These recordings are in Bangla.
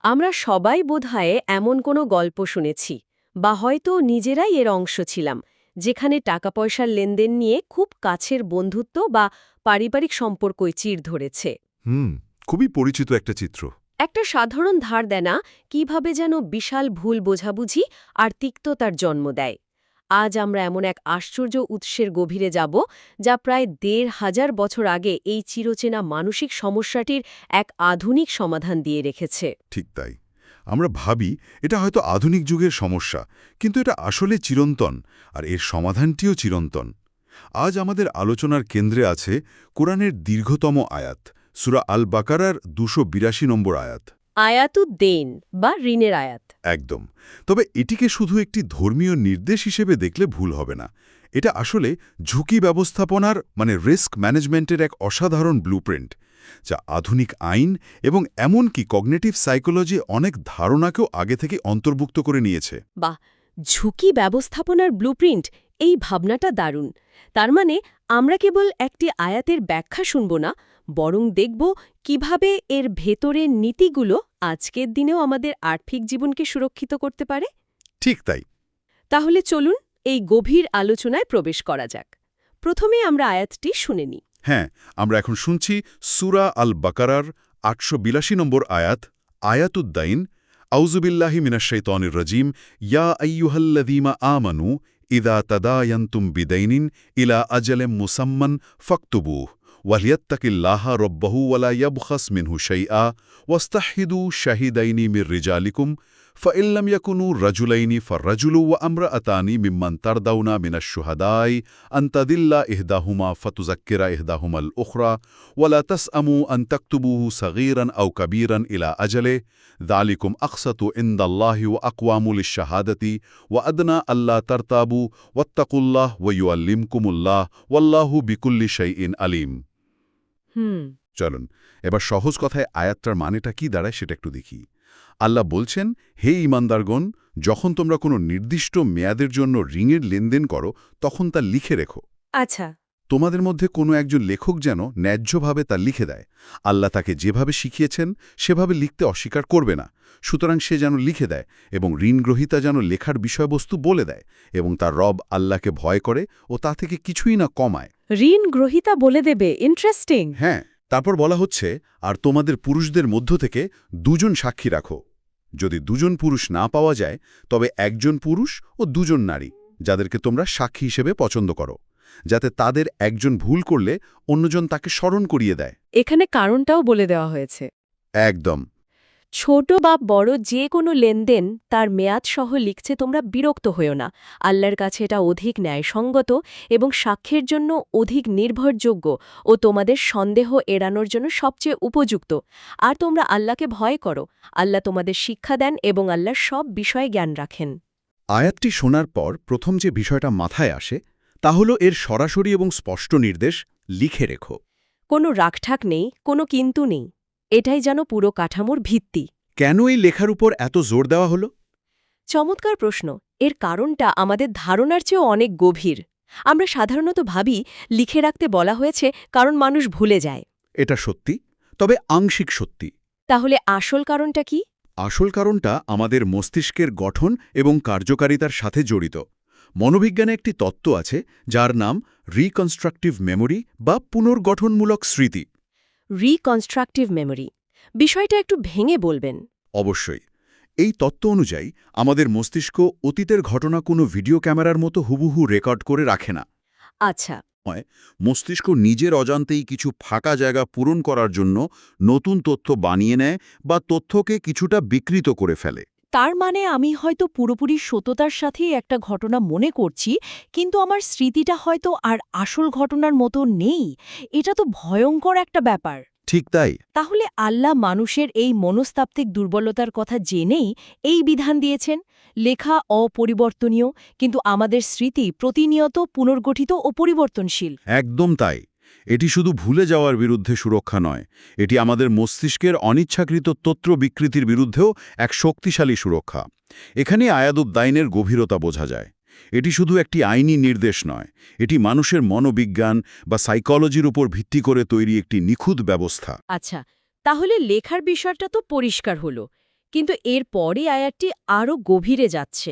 আমরা সবাই বোধহয় এমন কোনো গল্প শুনেছি বা হয়তো নিজেরাই এর অংশ ছিলাম যেখানে টাকা পয়সার লেনদেন নিয়ে খুব কাছের বন্ধুত্ব বা পারিবারিক সম্পর্কই চিড় ধরেছে। হুম, খুবই পরিচিত একটা চিত্র। একটা সাধারণ ধার দেনা কিভাবে যেন বিশাল ভুল বোঝাবুঝি আর তিক্ততার জন্ম দেয়। আজ আমরা এমন এক আশ্চর্য উৎসের গভীরে যাব যা প্রায় ১,৫০০ বছর আগে এই চিরচেনা মানসিক সমস্যাটির এক আধুনিক সমাধান দিয়ে রেখেছে। ঠিক তাই। আমরা ভাবি এটা হয়তো আধুনিক যুগের সমস্যা, কিন্তু এটা আসলে চিরন্তন, আর এর সমাধানটিও চিরন্তন। আজ আমাদের আলোচনার কেন্দ্রে আছে কোরআনের দীর্ঘতম আয়াত, সূরা আল বাকারার ২৮২ নম্বর আয়াত। আয়াতুদ্দেন বা ঋণের আয়াত। একদম। তবে এটিকে শুধু একটি ধর্মীয় নির্দেশ হিসেবে দেখলে ভুল হবে না। এটা আসলে ঝুঁকি ব্যবস্থাপনার রিস্ক ম্যানেজমেন্টের এক অসাধারণ ব্লুপ্রিন্ট, যা আধুনিক আইন এবং এমনকি কগনিটিভ সাইকোলজি অনেক ধারণাকেও আগে থেকে অন্তর্ভুক্ত করে নিয়েছে। বা ঝুঁকি ব্যবস্থাপনার ব্লুপ্রিন্ট, এই ভাবনাটা দারুণ। তার মানে আমরা কেবল একটি আয়াতের ব্যাখ্যা শুনব না, বরং দেখব কিভাবে এর ভেতরের নীতিগুলো আজকের দিনেও আমাদের আর্থিক জীবনকে সুরক্ষিত করতে পারে। ঠিক তাই। তাহলে চলুন এই গভীর আলোচনায় প্রবেশ করা যাক। প্রথমে আমরা আয়াতটি শুনে নিই। হ্যাঁ, আমরা এখন শুনছি সূরা আল বাকারার ৮৮২ নম্বর আয়াত, আয়াতুদ্দাইন। আউযুবিল্লাহি মিনাশ শাইতানির রাজিম। ইয়া আইয়ুহাল্লাযীনা আমানু ইযা তাদায়ানতুম বিদাইনিন ইলা আজালিম মুসাম্মান ফাকতুবুহু ওয়ালিয়াত্তাকিল্লাহা রাব্বাহু ওয়ালা ইয়াবখাস মিনহু শাইআ ওয়াস্তাহহিদু শাহিদাইনি মির রিজালিকুম فإن لم يكونوا رجلين فالرجل وامرأتان ممن ترضون من الشهداء أن تضل إحداهما فتذكر إحداهما الأخرى ولا تسأموا أن تكتبوه صغيرا أو كبيرا إلى أجله ذلكم أقسط عند الله وأقوام للشهادة وأدنى ألا ترتابوا واتقوا الله ويعلمكم الله والله بكل شيء عليم। চলুন এবার সহজ কথায় আয়াতটার মানেটা কি দাঁড়ায় সেটা একটু দেখি। আল্লাহ বলছেন, হে ঈমানদারগণ, যখন তোমরা কোনো নির্দিষ্ট মেয়াদের জন্য ঋণের লেনদেন করো তখন তা লিখে রেখো। আচ্ছা। তোমাদের মধ্যে কোনো একজন লেখক যেন ন্যায্যভাবে তা লিখে দেয়। আল্লাহ তাকে যেভাবে শিখিয়েছেন সেভাবে লিখতে অস্বীকার করবে না, সুতরাং সে যেন লিখে দেয় এবং ঋণগ্রহীতা যেন লেখার বিষয়বস্তু বলে দেয় এবং তার রব আল্লাহকে ভয় করে ও তা থেকে কিছুই না কমায়। ঋণ গ্রহীতা বলে দেবে, ইন্টারেস্টিং। হ্যাঁ, তারপর বলা হচ্ছে, আর তোমাদের পুরুষদের মধ্য থেকে দুজন সাক্ষী রাখো। যদি দুজন পুরুষ না পাওয়া যায় তবে একজন পুরুষ ও দুজন নারী, যাদেরকে তোমরা সাক্ষী হিসেবে পছন্দ করো, যাতে তাদের একজন ভুল করলে অন্যজন তাকে স্মরণ করিয়ে দেয়। এখানে কারণটাও বলে দেওয়া হয়েছে। একদম। ছোট বা বড় যে কোনো লেনদেন তার মেয়াদ সহ লিখছে, তোমরা বিরক্ত হয়েও না। আল্লাহর কাছে এটা অধিক ন্যায়সঙ্গত এবং সাক্ষ্যের জন্য অধিক নির্ভরযোগ্য ও তোমাদের সন্দেহ এড়ানোর জন্য সবচেয়ে উপযুক্ত। আর তোমরা আল্লাহকে ভয় করো। আল্লাহ তোমাদের শিক্ষা দেন এবং আল্লাহর সব বিষয়ে জ্ঞান রাখেন। আয়াতটি শোনার পর প্রথম যে বিষয়টা মাথায় আসে তা হল এর সরাসরি এবং স্পষ্ট নির্দেশ, লিখে রেখো। কোনো রাগঠাক নেই, কোনো কিন্তু নেই। এটাই যেন পুরো কাঠামোর ভিত্তি। কেন এই লেখার উপর এত জোর দেওয়া হলো? চমৎকার প্রশ্ন। এর কারণটা আমাদের ধারণার চেয়েও অনেক গভীর। আমরা সাধারণত ভাবি লিখে রাখতে বলা হয়েছে কারণ মানুষ ভুলে যায়। এটা সত্যি, তবে আংশিক সত্যি। তাহলে আসল কারণটা কি? আসল কারণটা আমাদের মস্তিষ্কের গঠন এবং কার্যকারিতার সাথে জড়িত। মনোবিজ্ঞানে একটি তত্ত্ব আছে যার নাম রিকনস্ট্রাকটিভ মেমোরি বা পুনর্গঠনমূলক স্মৃতি। রিকনস্ট্রাকটিভ মেমোরি বিষয়টা একটু ভেঙে বলবেন। অবশ্যই। এই তত্ত্ব অনুযায়ী আমাদের মস্তিষ্ক অতীতের ঘটনা কোনো ভিডিও ক্যামেরার মতো হুবহু রেকর্ড করে রাখে না। আচ্ছা। মস্তিষ্ক নিজের অজান্তেই কিছু ফাঁকা জায়গা পূরণ করার জন্য নতুন তথ্য বানিয়ে নেয় বা তথ্যকে কিছুটা বিকৃত করে ফেলে। তার মানে আমি হয়তো পুরোপুরি সততার সাথেই একটা ঘটনা মনে করছি, কিন্তু আমার স্মৃতিটা হয়তো আর আসল ঘটনার মতো নেই। এটা তো ভয়ঙ্কর একটা ব্যাপার। ঠিক তাই। তাহলে আল্লাহ মানুষের এই মনস্তাত্ত্বিক দুর্বলতার কথা জেনেই এই বিধান দিয়েছেন। লেখা অপরিবর্তনীয়, কিন্তু আমাদের স্মৃতি প্রতিনিয়ত পুনর্গঠিত ও পরিবর্তনশীল। একদম তাই। এটি শুধু ভুলে যাওয়ার বিরুদ্ধে সুরক্ষা নয়, এটি আমাদের মস্তিষ্কের অনিচ্ছাকৃত তথ্য বিকৃতির বিরুদ্ধেও এক শক্তিশালী সুরক্ষা। এখানে আয়াতুদ্দাইনের গভীরতা বোঝা যায়। এটি শুধু একটি আইনি নির্দেশ নয়, এটি মানুষের মনোবিজ্ঞান বা সাইকোলজির উপর ভিত্তি করে তৈরি একটি নিখুঁত ব্যবস্থা। আচ্ছা, তাহলে লেখার বিষয়টা তো পরিষ্কার হলো, কিন্তু এর পরে আয়াতটি আরও গভীরে যাচ্ছে।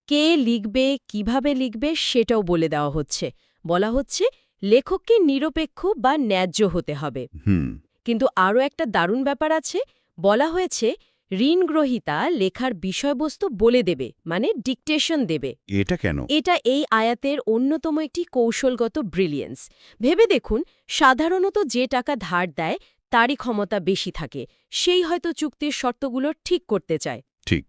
কে লিখবে, কিভাবে লিখবে সেটাও বলে দেওয়া হচ্ছে। বলা হচ্ছে লেখককে নিরপেক্ষ বা ন্যায্য হতে হবে। হুম। কিন্তু আরও একটা দারুণ ব্যাপার আছে। বলা হয়েছে ঋণগ্রহীতা লেখার বিষয়বস্তু বলে দেবে, মানে ডিকটেশন দেবে। এটা কেন? এটা এই আয়াতের অন্যতম একটি কৌশলগত ব্রিলিয়েন্স। ভেবে দেখুন, সাধারণত যে টাকা ধার দেয় তারই ক্ষমতা বেশি থাকে, সেই হয়তো চুক্তির শর্তগুলো ঠিক করতে চায়। ঠিক।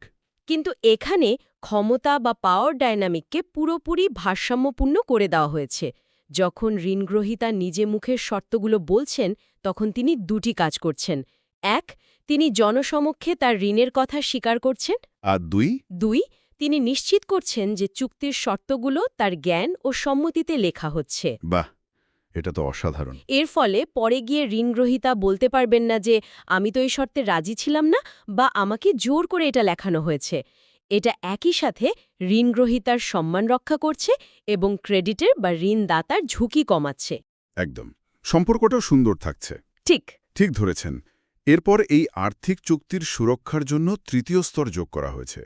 কিন্তু এখানে ক্ষমতা বা পাওয়ার ডায়নামিককে পুরোপুরি ভারসাম্যপূর্ণ করে দেওয়া হয়েছে। যখন ঋণগ্রহীতা নিজে মুখের শর্তগুলো বলছেন, তখন তিনি দুটি কাজ করছেন। এক, তিনি জনসমক্ষে তার ঋণের কথা স্বীকার করছেন। আর দুই? দুই, তিনি নিশ্চিত করছেন যে চুক্তির শর্তগুলো তার জ্ঞান ও সম্মতিতে লেখা হচ্ছে। বাহ, এটা তো অসাধারণ। এর ফলে পরে গিয়ে ঋণগ্রহীতা বলতে পারবেন না যে আমি তো এই শর্তে রাজি ছিলাম না, বা আমাকে জোর করে এটা লেখানো হয়েছে। এটা একই সাথে ঋণগ্রহীতার সম্মান রক্ষা করছে এবং ক্রেডিটের বা ঋণদাতার ঝুঁকি কমাচ্ছে। একদম। সম্পর্কটাও সুন্দর থাকছে। ঠিক। ঠিক ধরেছেন। এরপর এই আর্থিক চুক্তির সুরক্ষার জন্য তৃতীয় স্তর যোগ করা হয়েছে।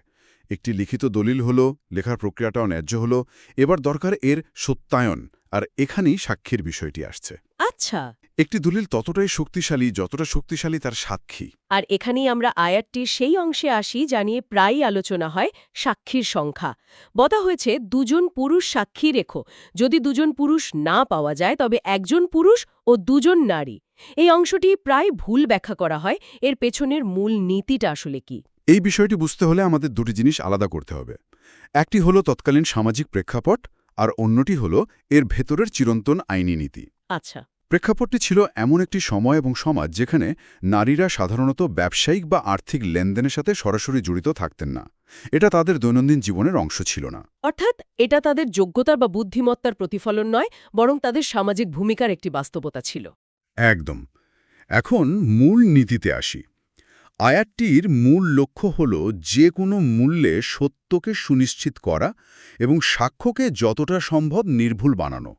একটি লিখিত দলিল হলো, লেখার প্রক্রিয়াটাও ন্যায্য হলো। এবার দরকার এর সত্যায়ন, আর এখানেই সাক্ষীর বিষয়টি আসছে। আচ্ছা। একটি দলিল ততটাই শক্তিশালী যতটা শক্তিশালী তার সাক্ষী। আর এখানেই আমরা আয়াতটির সেই অংশে আসি যা নিয়ে প্রায়ই আলোচনা হয়, সাক্ষীর সংখ্যা। বলা হয়েছে দুজন পুরুষ সাক্ষী রেখো। যদি দুজন পুরুষ না পাওয়া যায় তবে একজন পুরুষ ও দুজন নারী। এই অংশটি প্রায় ভুল ব্যাখ্যা করা হয়। এর পেছনের মূল নীতিটা আসলে কি? এই বিষয়টি বুঝতে হলে আমাদের দুটি জিনিস আলাদা করতে হবে। একটি হলো তৎকালীন সামাজিক প্রেক্ষাপট, আর অন্যটি হলো এর ভেতরের চিরন্তন আইনি নীতি। আচ্ছা। প্রেক্ষাপটটি ছিল এমন একটি সময় এবং সমাজ যেখানে নারীরা সাধারণত ব্যবসায়িক বা আর্থিক লেনদেনের সাথে সরাসরি জড়িত থাকতেন না। এটা তাদের দৈনন্দিন জীবনের অংশ ছিল না। অর্থাৎ এটা তাদের যোগ্যতার বা বুদ্ধিমত্তার প্রতিফলন নয়, বরং তাদের সামাজিক ভূমিকার একটি বাস্তবতা ছিল। একদম। এখন মূল নীতিতে আসি। আয়াতটির মূল লক্ষ্য হল যে কোনো মূল্যে সত্যকে সুনিশ্চিত করা এবং সাক্ষ্যকে যতটা সম্ভব নির্ভুল বানানো।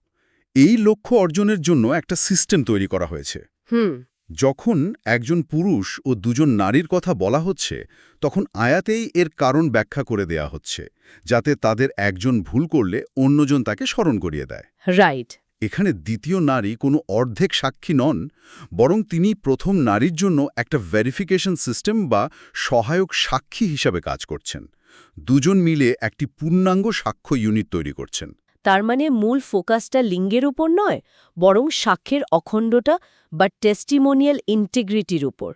এই লক্ষ্য অর্জনের জন্য একটা সিস্টেম তৈরি করা হয়েছে। হুম। যখন একজন পুরুষ ও দুজন নারীর কথা বলা হচ্ছে, তখন আয়াতেই এর কারণ ব্যাখ্যা করে দেয়া হচ্ছে, যাতে তাদের একজন ভুল করলে অন্যজন তাকে স্মরণ করিয়ে দেয়। রাইট। এখানে দ্বিতীয় নারী কোনো অর্ধেক সাক্ষী নন, বরং তিনি প্রথম নারীর জন্য একটা ভেরিফিকেশন সিস্টেম বা সহায়ক সাক্ষী হিসাবে কাজ করছেন। দুজন মিলে একটি পূর্ণাঙ্গ সাক্ষ্য ইউনিট তৈরি করছেন। তার মানে মূল ফোকাসটা লিঙ্গের উপর নয়, বরং সাক্ষ্যের অখণ্ডতা বা টেস্টিমোনিয়াল ইন্টিগ্রিটির উপর।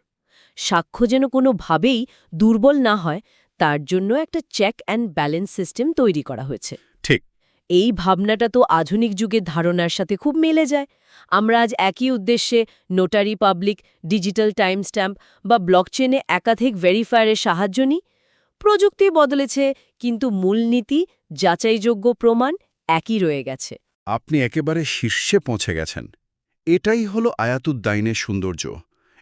সাক্ষ্য যেন কোনোভাবেই দুর্বল না হয়, তার জন্য একটা চেক অ্যান্ড ব্যালেন্স সিস্টেম তৈরি করা হয়েছে। ঠিক। এই ভাবনাটা তো আধুনিক যুগের ধারণার সাথে খুব মেলে যায়। আমরা আজ একই উদ্দেশ্যে notary public, digital time stamp বা ব্লকচেনে একাধিক ভেরিফায়ারের সাহায্য নিই। প্রযুক্তি বদলেছে, কিন্তু মূলনীতি, যাচাইযোগ্য প্রমাণ একই রয়ে গেছে। আপনি একেবারে শীর্ষে পৌঁছে গেছেন। এটাই হলো আয়াতুদ্দাইনের সৌন্দর্য।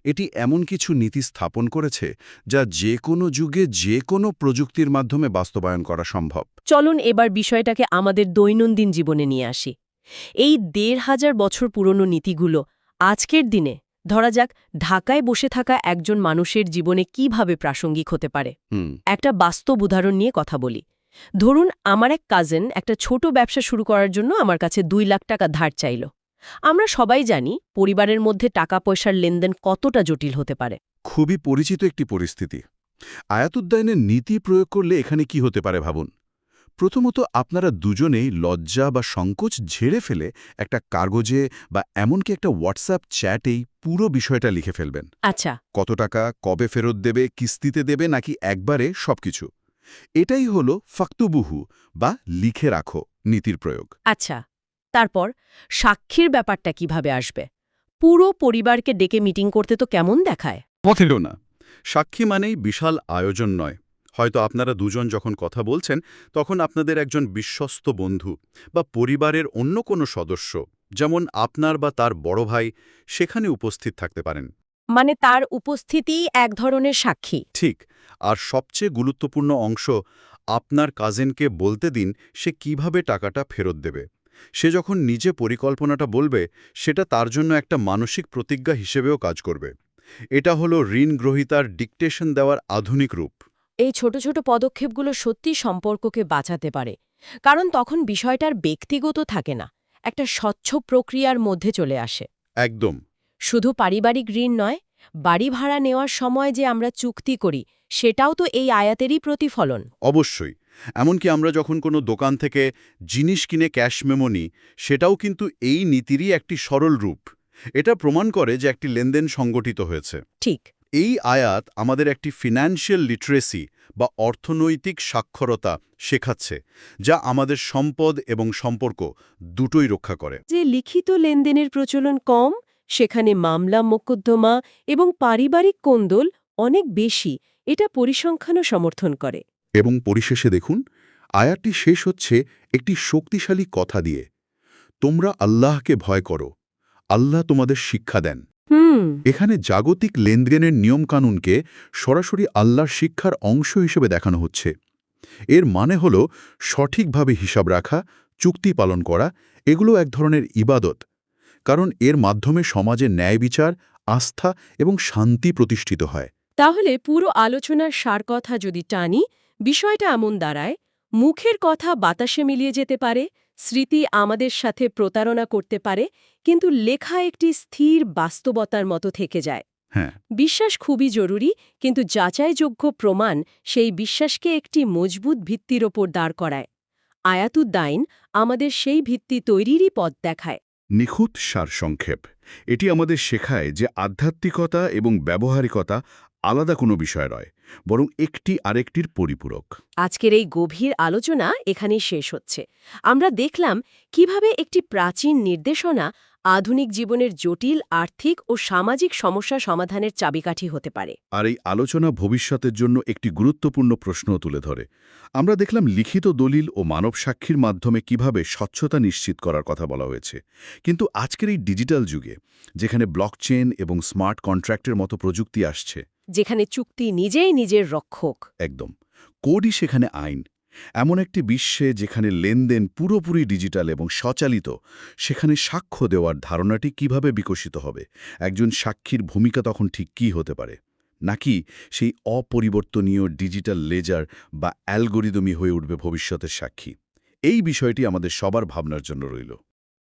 এটি এমন কিছু নীতি স্থাপন করেছে যা যে কোনো যুগে যে কোনো প্রযুক্তির মাধ্যমে বাস্তবায়ন করা সম্ভব। চলুন এবার বিষয়টাকে আমাদের দৈনন্দিন জীবনে নিয়ে আসি। এই ১৫০০ বছর পুরনো নীতিগুলো আজকের দিনে, ধরা যাক, ঢাকায় বসে থাকা একজন মানুষের জীবনে কিভাবে প্রাসঙ্গিক হতে পারে। একটা বাস্তব উদাহরণ নিয়ে কথা বলি। ধরুন আমার এক কাজিন একটা ছোট ব্যবসা শুরু করার জন্য আমার কাছে ২ লাখ টাকা ধার চাইল। আমরা সবাই জানি পরিবারের মধ্যে টাকা পয়সার লেনদেন কতটা জটিল হতে পারে। খুবই পরিচিত একটি পরিস্থিতি। আয়াতুদ্দাইনের নীতি প্রয়োগ করলে এখানে কি হতে পারে ভাবুন। প্রথমত, আপনারা দুজনেই লজ্জা বা সংকোচ ঝেড়ে ফেলে একটা কাগজে বা এমনকি একটা হোয়াটসঅ্যাপ চ্যাটেই পুরো বিষয়টা লিখে ফেলবেন। আচ্ছা। কত টাকা কবে ফেরত দেবে, কিস্তিতে দেবে নাকি একবারে সবকিছু। এটাই হলো ফাকতুবুহু বা লিখে রাখো নীতির প্রয়োগ। আচ্ছা, তারপর সাক্ষীর ব্যাপারটা কিভাবে আসবে? পুরো পরিবারকে ডেকে মিটিং করতে তো কেমন দেখায়। পথেও না। সাক্ষী মানেই বিশাল আয়োজন নয়। হয়তো আপনারা দুজন যখন কথা বলছেন, তখন আপনাদের একজন বিশ্বস্ত বন্ধু বা পরিবারের অন্য কোনো সদস্য, যেমন আপনার বা তার বড় ভাই, সেখানে উপস্থিত থাকতে পারেন। মানে তার উপস্থিতিই এক ধরনের সাক্ষী। ঠিক। আর সবচেয়ে গুরুত্বপূর্ণ অংশ, আপনার কাজিনকে বলতে দিন সে কিভাবে টাকাটা ফেরত দেবে। সে যখন নিজে পরিকল্পনাটা বলবে, সেটা তার জন্য একটা মানসিক প্রতিজ্ঞা হিসেবেও কাজ করবে। এটা হলো ঋণ গ্রহীতার ডিকটেশন দেওয়ার আধুনিক রূপ। এই ছোট ছোট পদক্ষেপগুলো সত্যি সম্পর্ককে বাঁচাতে পারে, কারণ তখন বিষয়টার ব্যক্তিগত থাকে না, একটা স্বচ্ছ প্রক্রিয়ার মধ্যে চলে আসে। একদম। শুধু পারিবারিক ঋণ নয়, বাড়ি ভাড়া নেওয়ার সময় যে আমরা চুক্তি করি, সেটাও তো এই আয়াতেরই প্রতিফলন। অবশ্যই। এমনকি আমরা যখন কোনো দোকান থেকে জিনিস কিনে ক্যাশ মেমো নিই, সেটাও কিন্তু এই নীতিরই একটি সরল রূপ। এটা প্রমাণ করে যে একটি লেনদেন সংগঠিত হয়েছে। ঠিক। এই আয়াত আমাদের একটি ফিন্যান্সিয়াল লিটারেসি বা অর্থনৈতিক সাক্ষরতা শেখাচ্ছে, যা আমাদের সম্পদ এবং সম্পর্ক দুটোই রক্ষা করে। যে লিখিত লেনদেনের প্রচলন কম, সেখানে মামলা মোকদ্দমা এবং পারিবারিক কোন্দল অনেক বেশি, এটা পরিসংখ্যানও সমর্থন করে। এবং পরিশেষে দেখুন, আয়াতটি শেষ হচ্ছে একটি শক্তিশালী কথা দিয়ে, তোমরা আল্লাহকে ভয় করো, আল্লাহ তোমাদের শিক্ষা দেন। এখানে জাগতিক লেনদেনের নিয়মকানুনকে সরাসরি আল্লাহর শিক্ষার অংশ হিসেবে দেখানো হচ্ছে। এর মানে হল সঠিকভাবে হিসাব রাখা, চুক্তি পালন করা, এগুলো এক ধরনের ইবাদত, কারণ এর মাধ্যমে সমাজে ন্যায় বিচার, আস্থা এবং শান্তি প্রতিষ্ঠিত হয়। তাহলে পুরো আলোচনার সার কথা যদি টানি, বিষয়টা এমন দাঁড়ায়, মুখের কথা বাতাসে মিলিয়ে যেতে পারে, স্মৃতি আমাদের সাথে প্রতারণা করতে পারে, কিন্তু লেখা একটি স্থির বাস্তবতার মতো থেকে যায়। হ্যাঁ, বিশ্বাস খুবই জরুরি, কিন্তু যাচাইযোগ্য প্রমাণ সেই বিশ্বাসকে একটি মজবুত ভিত্তির ওপর দাঁড় করায়। আয়াতুদ্দাইন আমাদের সেই ভিত্তি তৈরিরই পথ দেখায়। নিখুঁত সারসংক্ষেপ। এটি আমাদের শেখায় যে আধ্যাত্মিকতা এবং ব্যবহারিকতা আলাদা কোনো বিষয় নয়, বরং একটি আরেকটির পরিপূরক। আজকের এই গভীর আলোচনা এখানেই শেষ হচ্ছে। আমরা দেখলাম কিভাবে একটি প্রাচীন নির্দেশনা আধুনিক জীবনের জটিল আর্থিক ও সামাজিক সমস্যা সমাধানের চাবিকাঠি হতে পারে। আর এই আলোচনা ভবিষ্যতের জন্য একটি গুরুত্বপূর্ণ প্রশ্নও তুলে ধরে। আমরা দেখলাম লিখিত দলিল ও মানব সাক্ষীর মাধ্যমে কিভাবে স্বচ্ছতা নিশ্চিত করার কথা বলা হয়েছে। কিন্তু আজকের এই ডিজিটাল যুগে, যেখানে ব্লকচেন এবং স্মার্ট কন্ট্রাক্টের মতো প্রযুক্তি আসছে, যেখানে চুক্তি নিজেই নিজের রক্ষক, একদম, কোডই সেখানে আইন, এমন একটি বিশ্বে যেখানে লেনদেন পুরোপুরি ডিজিটাল এবং স্বচালিত, সেখানে সাক্ষ্য দেওয়ার ধারণাটি কিভাবে বিকশিত হবে? একজন সাক্ষীর ভূমিকা তখন ঠিক কী হতে পারে? নাকি সেই অপরিবর্তনীয় ডিজিটাল লেজার বা অ্যালগরিদমই হয়ে উঠবে ভবিষ্যতের সাক্ষী? এই বিষয়টি আমাদের সবার ভাবনার জন্য রইল।